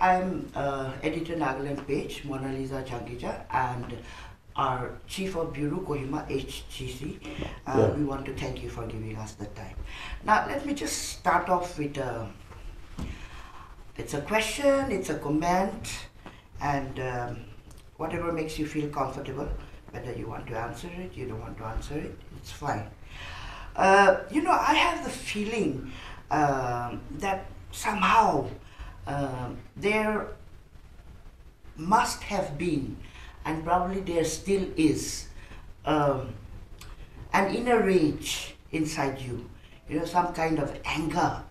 I'm editor Nagaland Page, Mona Lisa Changija, and our Chief of Bureau, Kohima HGC. We want to thank you for giving us the time. Now, let me just start off with it's a question, it's a comment, and whatever makes you feel comfortable, whether you want to answer it, you don't want to answer it, it's fine. I have the feeling that somehow there must have been, and probably there still is, an inner rage inside you, some kind of anger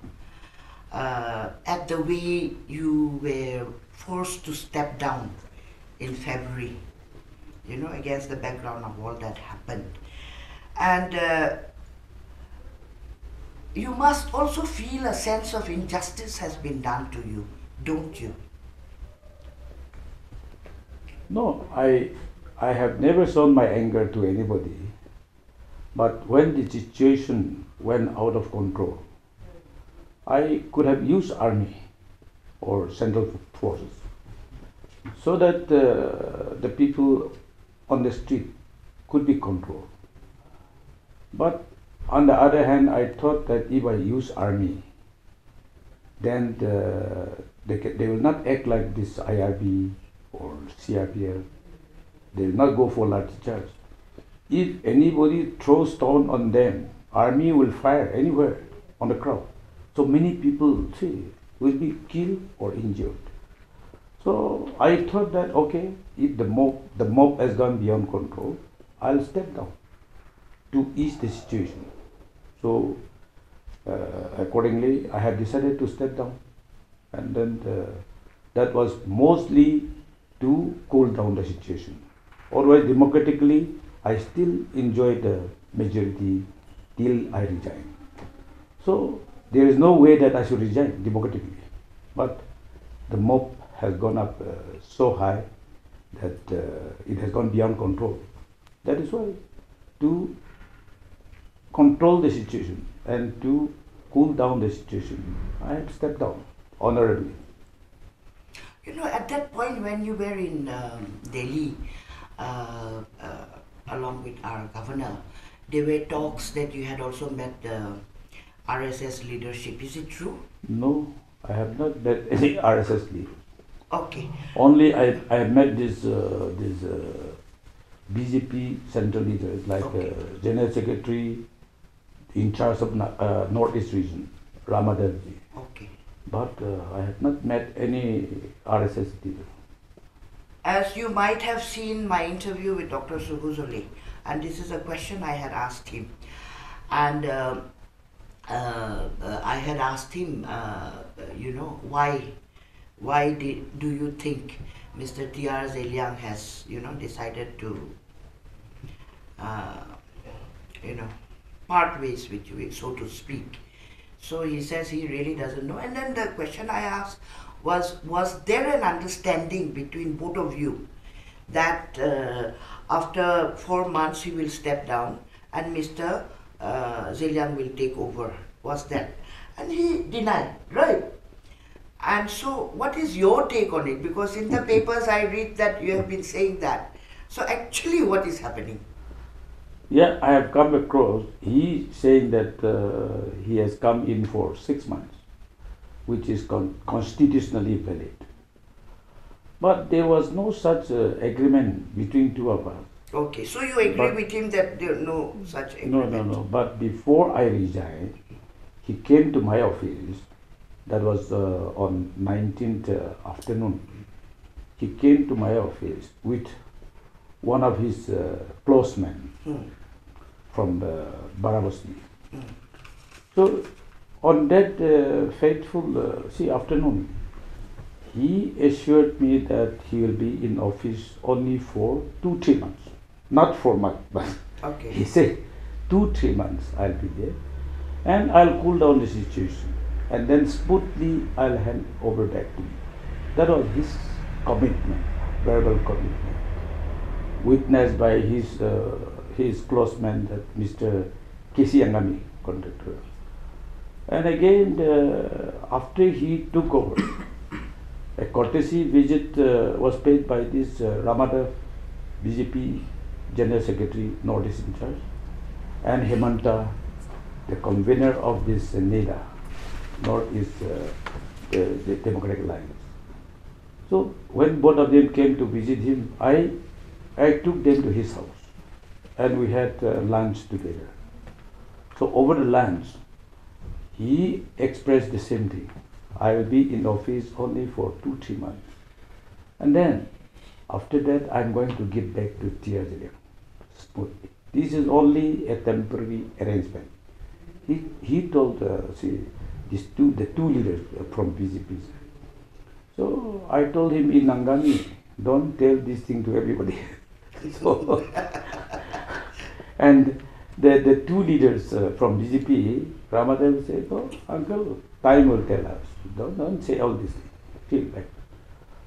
at the way you were forced to step down in February, against the background of all that happened. And you must also feel a sense of injustice has been done to you, don't you? No, I have never shown my anger to anybody. But when the situation went out of control, I could have used army or central forces so that the people on the street could be controlled. But on the other hand, I thought that if I use army, then they will not act like this IRB or CRPL. They will not go for lathi charge. If anybody throws stone on them, army will fire anywhere on the crowd. So many people will be killed or injured. So I thought that okay, if the mob has gone beyond control, I'll step down to ease the situation. So accordingly, I have decided to step down, and then that was mostly to cool down the situation. Otherwise, democratically, I still enjoy the majority till I resign. So there is no way that I should resign democratically, but the mob has gone up so high that it has gone beyond control. That is why, to control the situation and to cool down the situation, I had stepped down honorably. At that point when you were in Delhi, along with our governor, there were talks that you had also met the RSS leadership. Is it true? No, I have not met any RSS leader. Okay. Only I have met this BJP central leaders like General Secretary in charge of Northeast region, Ramadev ji. Okay. But I have not met any RSS leader. As you might have seen my interview with Dr. Suhuzole, and this is a question I had asked him, and I had asked him, why do you think Mr. T.R. Zeliang has, decided to, part ways with you, so to speak. So he says he really doesn't know. And then the question I asked was there an understanding between both of you that after 4 months he will step down and Mr. Zeliang will take over? Was that? And he denied, right? And so what is your take on it? Because in the papers I read that you have been saying that. So actually what is happening? Yeah, I have come across, he saying that he has come in for 6 months, which is constitutionally valid. But there was no such agreement between two of us. Okay, so you agree with him that there no such agreement? No. But before I resigned, he came to my office. That was on 19th afternoon. He came to my office with one of his close men from Varanasi. So on that fateful afternoon, he assured me that he will be in office only for 2-3 months, not 4 months, but okay. He said 2-3 months I'll be there, and I'll cool down the situation, and then smoothly I'll hand over back to you. That was his commitment, verbal commitment, witnessed by his close man, that Mr. K.C. Angami, contractor. And again, after he took over, A courtesy visit was paid by this Ramadev, BJP General Secretary, Northeast in charge, and Hemanta, the convener of this NEDA, Northeast the Democratic Alliance. So when both of them came to visit him, I took them to his house, and we had lunch together. So over the lunch, he expressed the same thing. I will be in office only for 2-3 months. And then, after that, I'm going to get back to TRZM smoothly. This is only a temporary arrangement. He told the two leaders from BJP. So I told him in Nangani, don't tell this thing to everybody. So, and the two leaders from BJP, Ramadev said, oh, uncle, time will tell us. Don't say all this thing. Feel like.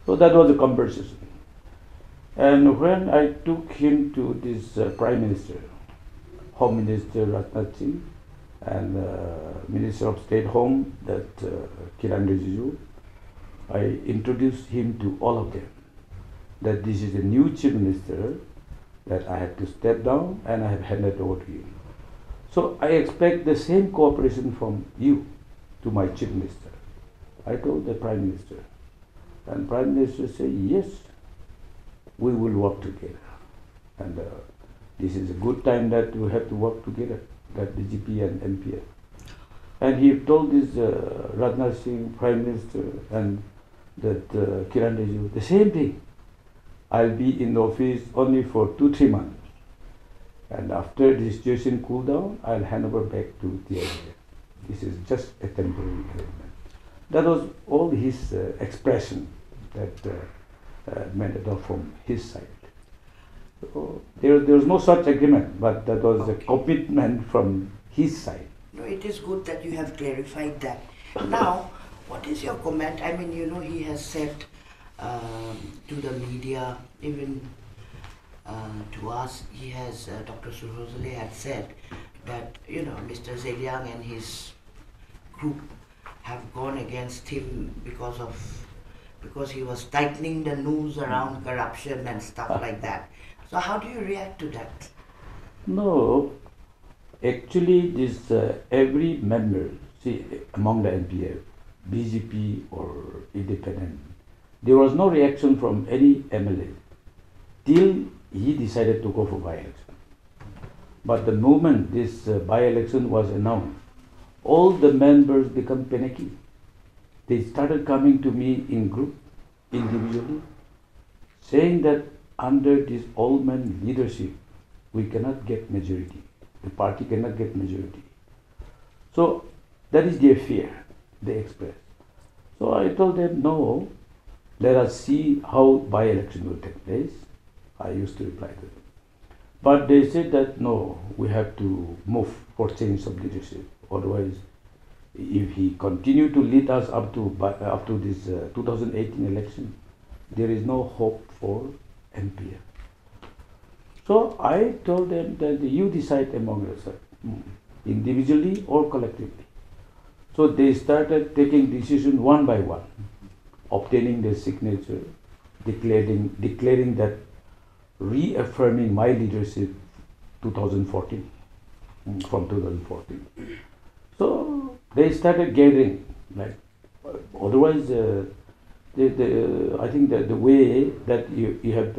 So that was a conversation. And when I took him to this Prime Minister, Home Minister Rajnath Singh, and Minister of State Home, that Kiran Rijiju, I introduced him to all of them. That this is a new Chief Minister, that I have to step down and I have handed over to you. So I expect the same cooperation from you to my Chief Minister. I told the Prime Minister. And Prime Minister said, yes, we will work together. And this is a good time that we have to work together, that BJP and MPF. And he told this Rajnath Singh, Prime Minister, and that Kiran Rijiju, the same thing. I'll be in office only for 2-3 months. And after the situation cool down, I'll hand over back to TRZM. This is just a temporary arrangement. That was all his expression that meant it all from his side. So there was no such agreement, but that was a commitment from his side. No, it is good that you have clarified that. Now, what is your comment? I mean, he has said to the media, even to us, he has, Dr. Suhrzadeh had said that, Mr. Zeliang and his group have gone against him because he was tightening the noose around corruption and stuff like that. So how do you react to that? No, actually this every member, among the NPF, BJP or independent, there was no reaction from any MLA till he decided to go for by-election. But the moment this by-election was announced, all the members become panicky. They started coming to me in group, individually, saying that under this all-man leadership, we cannot get majority. The party cannot get majority. So that is their fear, they express. So I told them, no, let us see how by-election will take place. I used to reply to them. But they said that, no, we have to move for change of leadership. Otherwise, if he continue to lead us up to this 2018 election, there is no hope for MPF. So I told them that you decide among yourselves, individually or collectively. So they started taking decisions one by one, obtaining their signature, declaring that, reaffirming my leadership 2014, from 2014. So they started gathering, like, otherwise, I think that the way that you have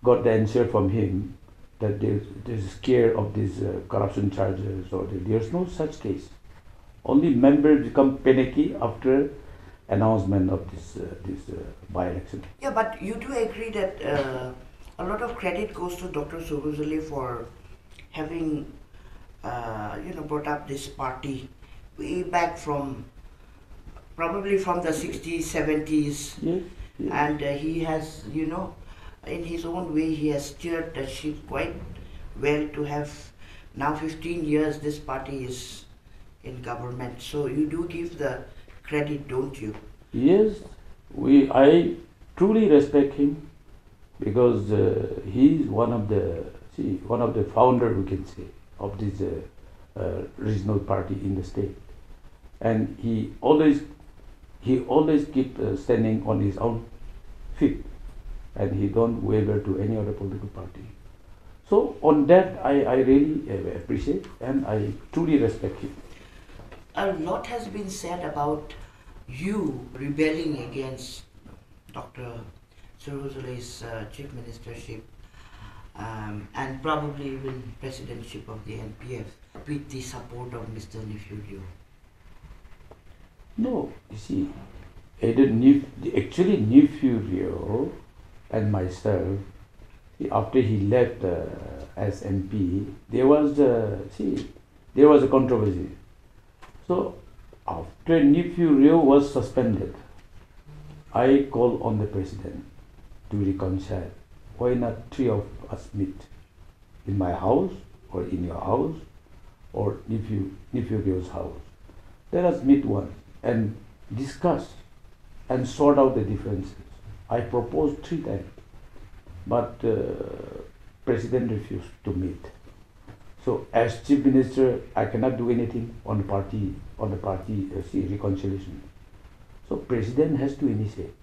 got the answer from him that there's scare of these corruption charges, or there's no such case. Only members become panicky after announcement of this by-election. Yeah, but you do agree that a lot of credit goes to Dr. Suhrzadeh for having, brought up this party way back from, probably from the 60s, 70s. Yes, yes. And he has, in his own way, he has steered the ship quite well to have, now 15 years this party is in government. So you do give the credit, don't you? Yes, I truly respect him, because he is one of the founder, we can say, of this regional party in the state, and he he always keep standing on his own feet, and he don't waver to any other political party. So on that, I really appreciate and I truly respect him. A lot has been said about you rebelling against Dr. Surojale's chief ministership and probably even presidentship of the NPF with the support of Mr. Nefurio. No, you see, actually Nefurio and myself, after he left as MP, there was a controversy. So after Nefurio was suspended, I called on the president to reconcile. Why not three of us meet in my house or in your house or Nefurio's house? Let us meet once and discuss and sort out the differences. I proposed 3 times, but president refused to meet. So as chief minister, I cannot do anything on the party reconciliation. So president has to initiate.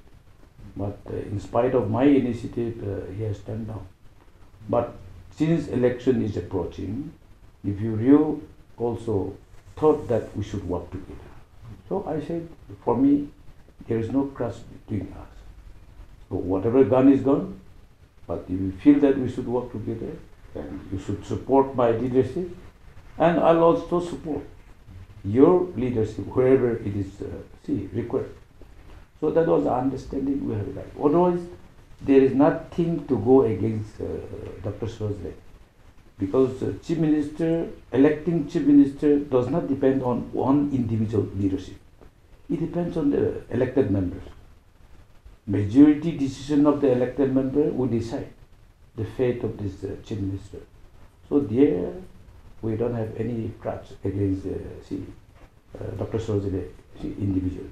But in spite of my initiative, he has turned down. But since election is approaching, Nefurio also thought that we should work together. So I said, for me, there is no trust between us. So whatever gone is gone, but if you feel that we should work together, and you should support my leadership, and I'll also support your leadership wherever it is required. So that was the understanding we have. Otherwise, there is nothing to go against Dr. Surojale, because electing chief minister does not depend on one individual leadership. It depends on the elected members. Majority decision of the elected member will decide the fate of this chief minister. So there, we don't have any grudge against Dr. Surojale individually.